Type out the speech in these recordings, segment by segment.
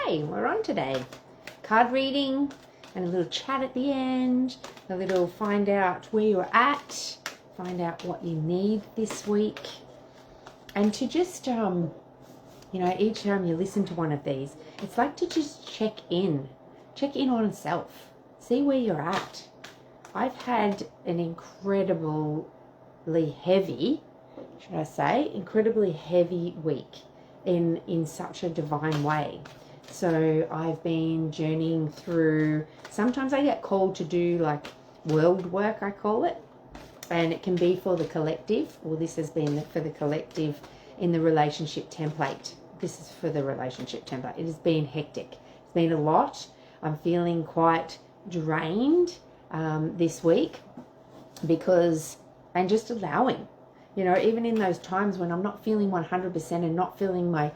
Okay, we're on today. Card reading and a little chat at the end, a little find out where you're at, find out what you need this week, and to just, each time you listen to one of these, it's like to just check in on self, see where you're at. I've had an incredibly heavy week in such a divine way. So I've been journeying through, sometimes I get called to do like world work, I call it, and it can be for the collective, or this has been for the collective in the relationship template. This is for the relationship template. It has been hectic. It's been a lot. I'm feeling quite drained this week because I'm just allowing, even in those times when I'm not feeling 100% and not feeling my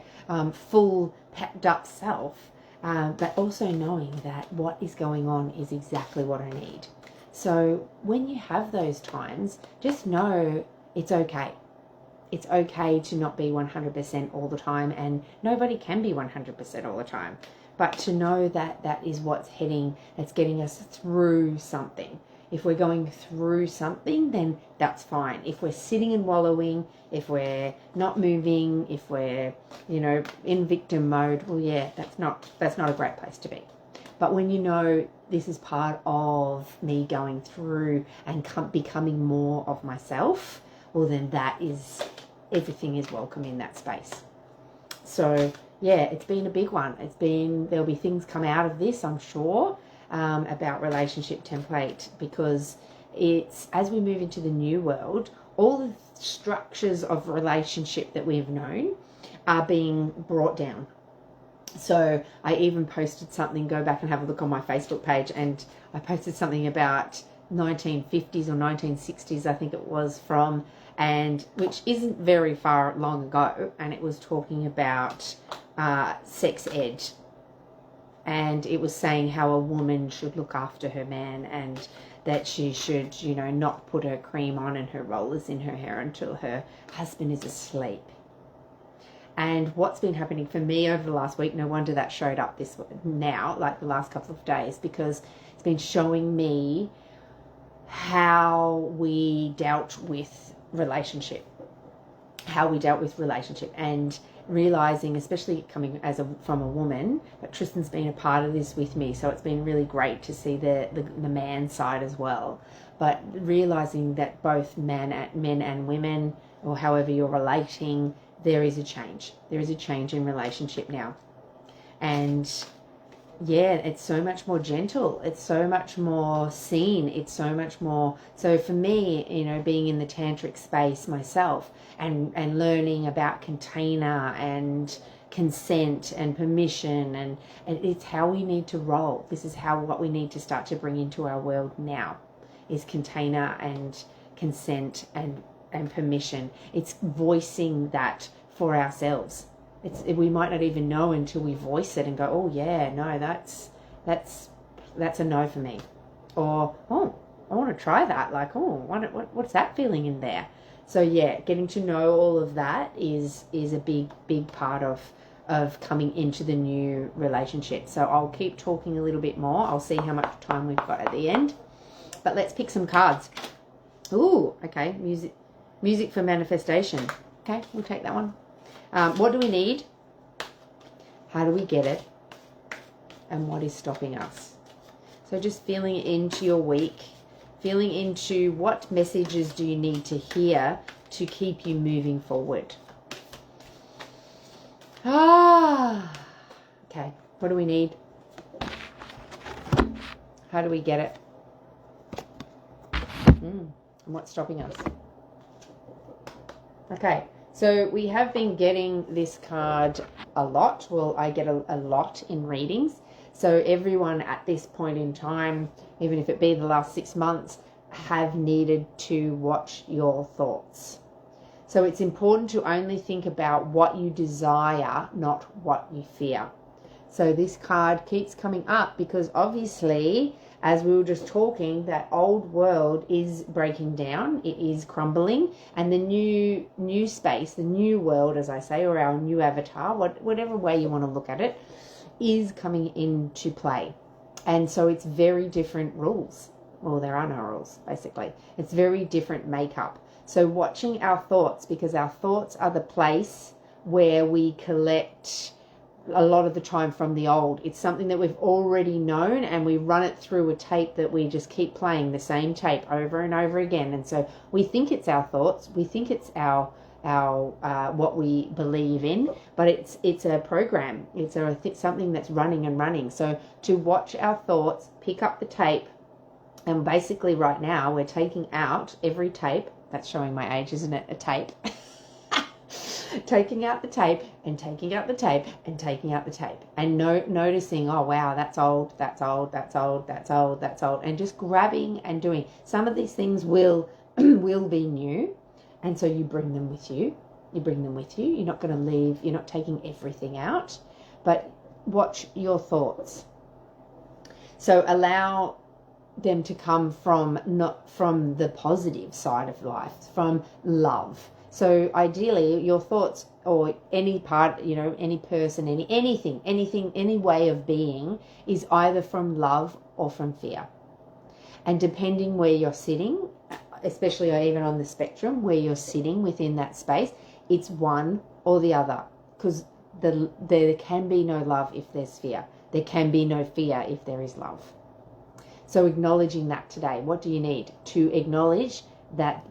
full pepped up self, but also knowing that what is going on is exactly what I need. So when you have those times, just know it's okay. It's okay to not be 100% all the time, and nobody can be 100% all the time. But to know that that is what's it's getting us through something. If we're going through something, then that's fine. If we're sitting and wallowing, if we're not moving, if we're, in victim mode, well, yeah, that's not a great place to be. But when this is part of me going through and becoming more of myself, well, then everything is welcome in that space. So, yeah, it's been a big one. There'll be things come out of this, I'm sure, about relationship template, because it's, as we move into the new world, all the structures of relationship that we've known are being brought down. So I even posted something, go back and have a look on my Facebook page, and I posted something about 1950s or 1960s, I think it was from, and which isn't very far long ago, and it was talking about sex ed, and it was saying how a woman should look after her man, and that she should, not put her cream on and her rollers in her hair until her husband is asleep. And what's been happening for me over the last week, no wonder that showed up like the last couple of days, because it's been showing me how we dealt with relationship, and realizing, especially coming from a woman, but Tristan's been a part of this with me, so it's been really great to see the man side as well. But realizing that both men and women, or however you're relating, there is a change. There is a change in relationship now. And yeah, it's so much more gentle. It's so much more seen. It's so much more. So for me, being in the tantric space myself and learning about container and consent and permission, and it's how we need to roll. This is what we need to start to bring into our world now, is container and consent and permission. It's voicing that for ourselves. We might not even know until we voice it and go, oh yeah, no, that's a no for me, or oh, I want to try that, like, oh, what's that feeling in there? So yeah, getting to know all of that is a big part of coming into the new relationship. So I'll keep talking a little bit more. I'll see how much time we've got at the end, but let's pick some cards. Ooh, okay, music for manifestation. Okay, we'll take that one. What do we need? How do we get it? And what is stopping us? So just feeling into your week, feeling into what messages do you need to hear to keep you moving forward. Okay, what do we need? How do we get it? And what's stopping us? Okay. So we have been getting this card a lot. Well, I get a lot in readings. So everyone at this point in time, even if it be the last 6 months, have needed to watch your thoughts. So it's important to only think about what you desire, not what you fear. So this card keeps coming up because obviously as we were just talking, that old world is breaking down, it is crumbling, and the new space, the new world, as I say, or our new avatar, whatever way you want to look at it, is coming into play. And so it's very different rules. Well, there are no rules, basically. It's very different makeup. So watching our thoughts, because our thoughts are the place where we collect a lot of the time from the old. It's something that we've already known, and we run it through a tape that we just keep playing the same tape over and over again. And so we think it's our thoughts, we think it's our what we believe in, but it's a program. It's something that's running and running. So to watch our thoughts, pick up the tape, and basically right now we're taking out every tape. That's showing my age, isn't it? A tape. Taking out the tape and taking out the tape and taking out the tape, and noticing, oh wow, that's old, that's old, that's old, that's old, that's old, and just grabbing and doing. Some of these things will be new, and so you bring them with you. You're not going to leave. You're not taking everything out, but watch your thoughts. So allow them to come not from the positive side of life, from love. So ideally, your thoughts, or any part, any person, anything, any way of being, is either from love or from fear. And depending where you're sitting, especially even on the spectrum, where you're sitting within that space, it's one or the other. Because there can be no love if there's fear. There can be no fear if there is love. So acknowledging that today. What do you need? To acknowledge that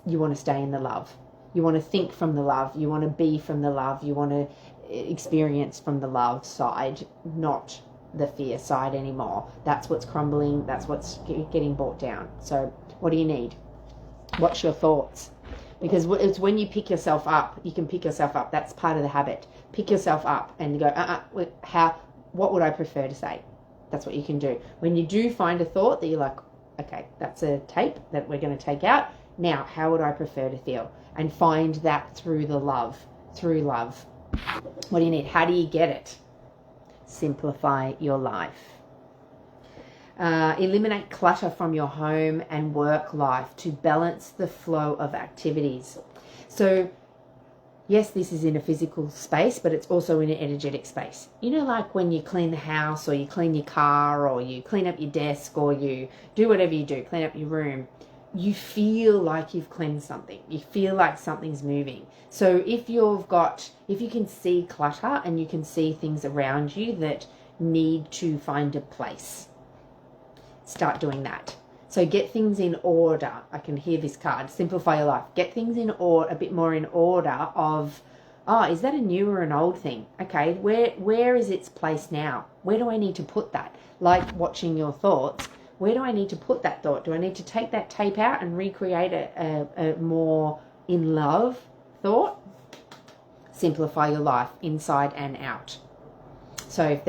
you want to stay in the love. You want to think from the love. You want to be from the love. You want to experience from the love side, not the fear side anymore. That's what's crumbling. That's what's getting brought down. So what do you need? What's your thoughts? Because it's when you pick yourself up, you can pick yourself up. That's part of the habit. Pick yourself up and go, what would I prefer to say? That's what you can do. When you do find a thought that you're like, okay, that's a tape that we're going to take out. Now, how would I prefer to feel? And find that through love. What do you need? How do you get it? Simplify your life. Eliminate clutter from your home and work life to balance the flow of activities. So, yes, this is in a physical space, but it's also in an energetic space. Like when you clean the house, or you clean your car, or you clean up your desk, or you do whatever you do, clean up your room. You feel like you've cleansed something. You feel like something's moving. So if you can see clutter and you can see things around you that need to find a place, start doing that. So get things in order. I can hear this card. Simplify your life. Get things in order, a bit more in order of, is that a new or an old thing? Okay, where is its place now? Where do I need to put that? Like watching your thoughts. Where do I need to put that thought? Do I need to take that tape out and recreate a more in love thought? Simplify your life inside and out. So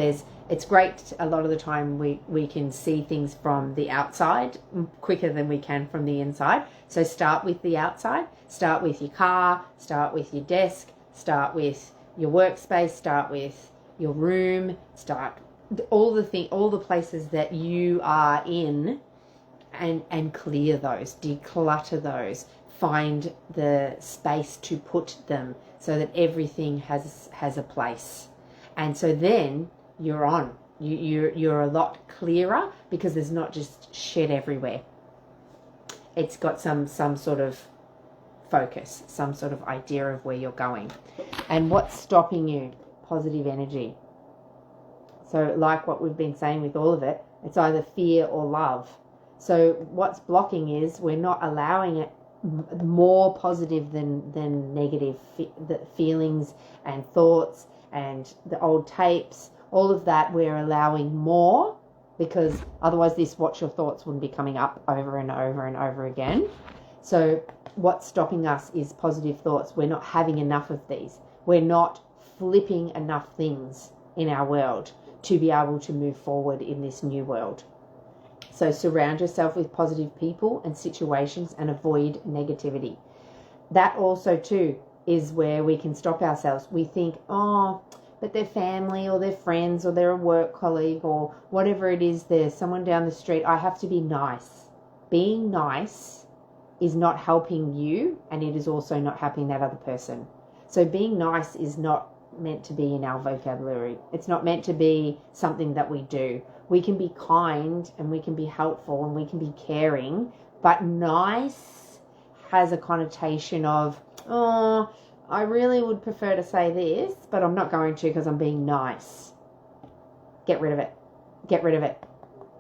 it's great, a lot of the time we can see things from the outside quicker than we can from the inside. So start with the outside, start with your car, start with your desk, start with your workspace, start with your room, start all the places that you are in, and clear those, declutter those, find the space to put them so that everything has a place. And so then you're on. You're a lot clearer, because there's not just shit everywhere. It's got some sort of focus, some sort of idea of where you're going. And what's stopping you? Positive energy. So like what we've been saying with all of it, it's either fear or love. So what's blocking is we're not allowing it more positive than negative the feelings and thoughts and the old tapes. All of that we're allowing more, because otherwise this watch your thoughts wouldn't be coming up over and over and over again. So what's stopping us is positive thoughts. We're not having enough of these. We're not flipping enough things in our world to be able to move forward in this new world. So surround yourself with positive people and situations and avoid negativity. That also too is where we can stop ourselves. We think, but their family or their friends or they're a work colleague or whatever it is, there's someone down the street, I have to be nice. Being nice is not helping you, and it is also not helping that other person. So being nice is not meant to be in our vocabulary. It's not meant to be something that we do. We can be kind and we can be helpful and we can be caring, but nice has a connotation of, oh, I really would prefer to say this, but I'm not going to because I'm being nice. Get rid of it. Get rid of it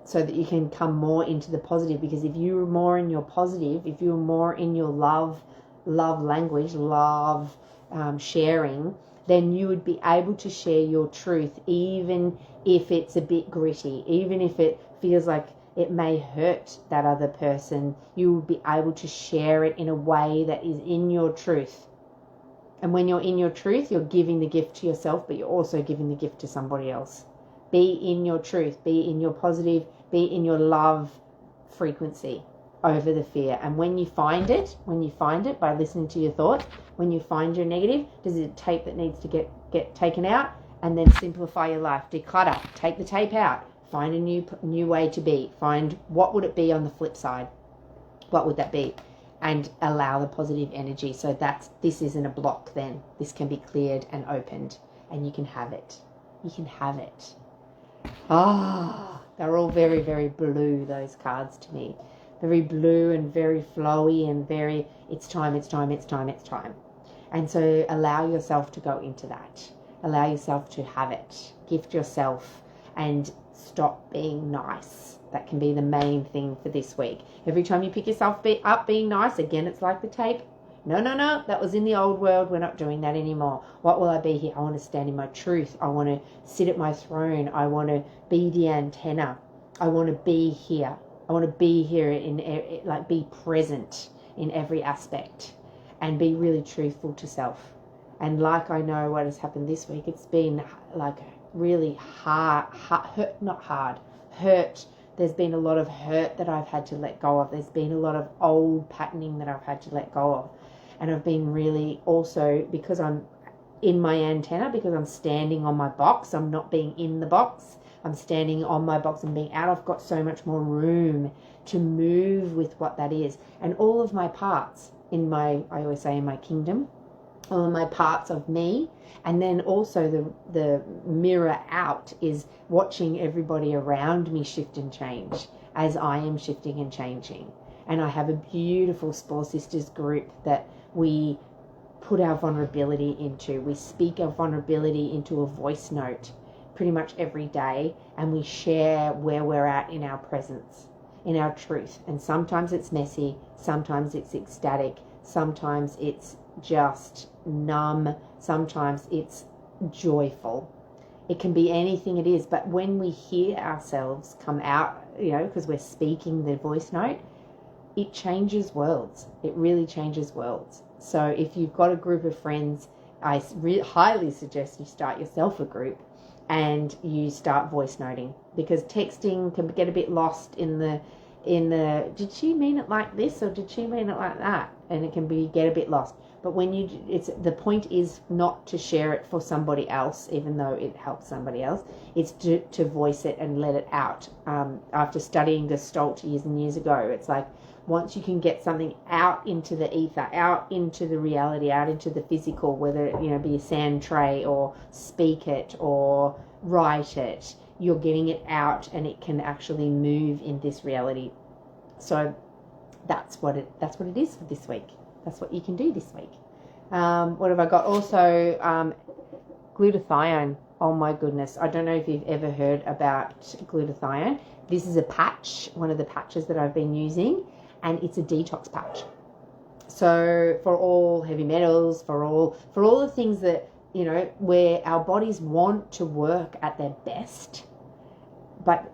so that you can come more into the positive, because if you're more in your positive, if you're more in your love language, sharing, then you would be able to share your truth, even if it's a bit gritty, even if it feels like it may hurt that other person. You will be able to share it in a way that is in your truth. And when you're in your truth, you're giving the gift to yourself, but you're also giving the gift to somebody else. Be in your truth, be in your positive, be in your love frequency over the fear. And when you find it by listening to your thoughts, when you find your negative, there's a tape that needs to get taken out, and then simplify your life. Declutter, take the tape out, find a new way to be. Find what would it be on the flip side. What would that be? And allow the positive energy. So this isn't a block then. This can be cleared and opened, and you can have it. You can have it. They're all very, very blue, those cards to me. Very blue and very flowy and very, it's time. And so allow yourself to go into that. Allow yourself to have it. Gift yourself and stop being nice. That can be the main thing for this week. Every time you pick yourself up being nice, again, it's like the tape. No, that was in the old world. We're not doing that anymore. What will I be here? I want to stand in my truth. I want to sit at my throne. I want to be the antenna. I want to be here. I want to be here be present in every aspect and be really truthful to self. And like I know what has happened this week, it's been like really hurt. There's been a lot of hurt that I've had to let go of. There's been a lot of old patterning that I've had to let go of. And I've been really also, because I'm in my antenna, because I'm standing on my box, I'm not being in the box. I'm standing on my box and being out. I've got so much more room to move with what that is. And all of my parts I always say in my kingdom, all of my parts of me. And then also the mirror out is watching everybody around me shift and change as I am shifting and changing. And I have a beautiful Spore Sisters group that we put our vulnerability into. We speak our vulnerability into a voice note pretty much every day, and we share where we're at in our presence, in our truth. And sometimes it's messy, sometimes it's ecstatic, sometimes it's just numb, sometimes it's joyful. It can be anything it is, but when we hear ourselves come out, because we're speaking the voice note, it changes worlds. It really changes worlds. So if you've got a group of friends, I highly suggest you start yourself a group and you start voice noting, because texting can get a bit lost in the did she mean it like this or did she mean it like that, and it can get a bit lost. But when the point is not to share it for somebody else, even though it helps somebody else. It's to voice it and let it out. After studying Gestalt years and years ago, it's like once you can get something out into the ether, out into the reality, out into the physical, whether it be a sand tray or speak it or write it, you're getting it out and it can actually move in this reality. So that's what it is for this week. That's what you can do this week. What have I got? Also, glutathione. Oh my goodness. I don't know if you've ever heard about glutathione. This is a patch, one of the patches that I've been using, and it's a detox patch. So for all heavy metals, for all the things that, where our bodies want to work at their best, but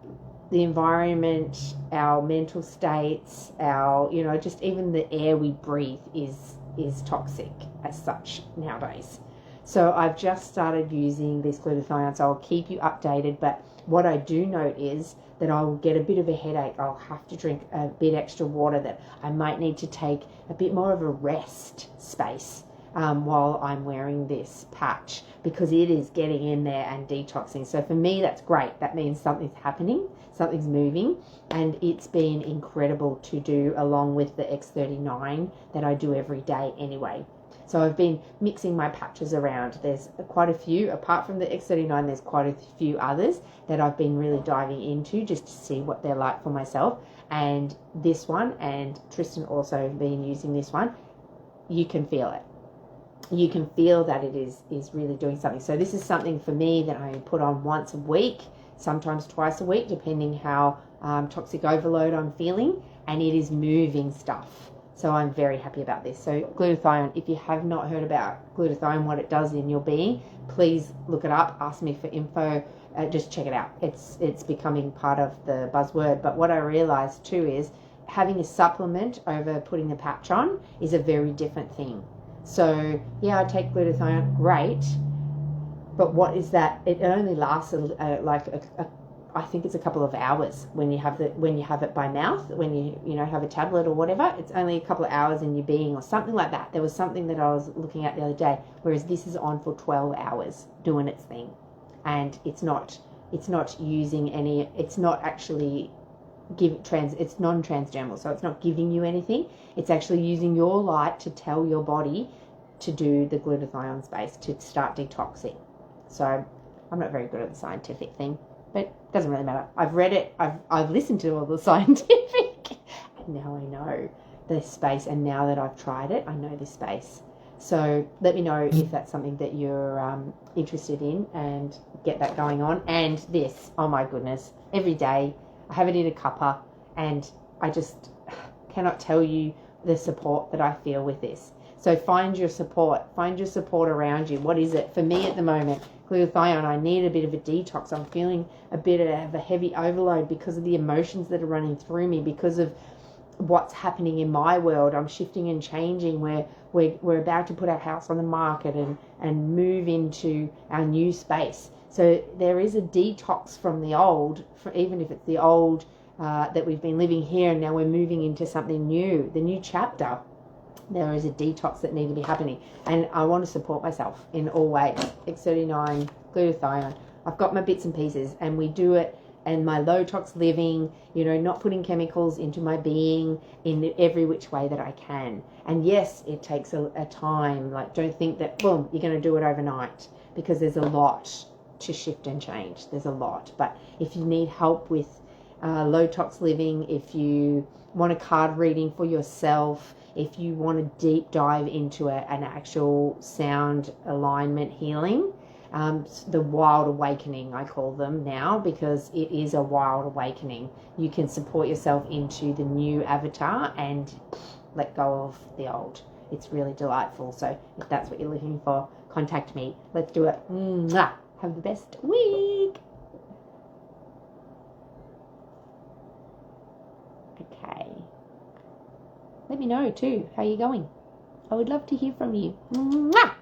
the environment, our mental states, our, just even the air we breathe is toxic as such nowadays. So I've just started using this glutathione, so I'll keep you updated. But what I do note is that I will get a bit of a headache. I'll have to drink a bit extra water, that I might need to take a bit more of a rest space. while I'm wearing this patch, because it is getting in there and detoxing. So for me, that's great. That means something's happening, something's moving, and it's been incredible to do along with the X39 that I do every day anyway. So I've been mixing my patches around. There's quite a few, apart from the X39, there's quite a few others that I've been really diving into just to see what they're like for myself. And this one, and Tristan also been using this one, you can feel it. You can feel that it is really doing something. So this is something for me that I put on once a week, sometimes twice a week, depending how toxic overload I'm feeling, and it is moving stuff. So I'm very happy about this. So glutathione, if you have not heard about glutathione, what it does in your being, please look it up, ask me for info, just check it out. It's becoming part of the buzzword. But what I realized too is having a supplement over putting the patch on is a very different thing. So yeah, I take glutathione, great, but what is that? It only lasts I think it's a couple of hours when you have it by mouth, when you have a tablet or whatever. It's only a couple of hours in your being or something like that. There was something that I was looking at the other day, whereas this is on for 12 hours doing its thing, and it's not using any. It's not actually it's non-transdermal, so it's not giving you anything. It's actually using your light to tell your body to do the glutathione space, to start detoxing. So I'm not very good at the scientific thing, but it doesn't really matter. I've read it, I've listened to all the scientific, and now I know this space, and now that I've tried it, I know this space. So let me know if that's something that you're interested in, and get that going on. And this, oh my goodness, every day I have it in a cuppa, and I just cannot tell you the support that I feel with this. So find your support around you. What is it? For me at the moment, glutathione, I need a bit of a detox. I'm feeling a bit of a heavy overload because of the emotions that are running through me, because of what's happening in my world. I'm shifting and changing. We're about to put our house on the market and move into our new space. So there is a detox from the old, even if it's the old that we've been living here, and now we're moving into something new, the new chapter. There is a detox that needs to be happening, and I want to support myself in all ways. X39, glutathione. I've got my bits and pieces, and we do it. And my low tox living, not putting chemicals into my being in every which way that I can. And yes, it takes a time. Like, don't think that, boom, you're going to do it overnight, because there's a lot to shift and change. There's a lot. But if you need help with low tox living, if you want a card reading for yourself, if you want to deep dive into an actual sound alignment healing, the wild awakening, I call them now, because it is a wild awakening. You can support yourself into the new avatar and let go of the old. It's really delightful. So if that's what you're looking for, contact me. Let's do it. Mwah! Have the best week. Okay. Let me know too how you're going. I would love to hear from you. Mwah!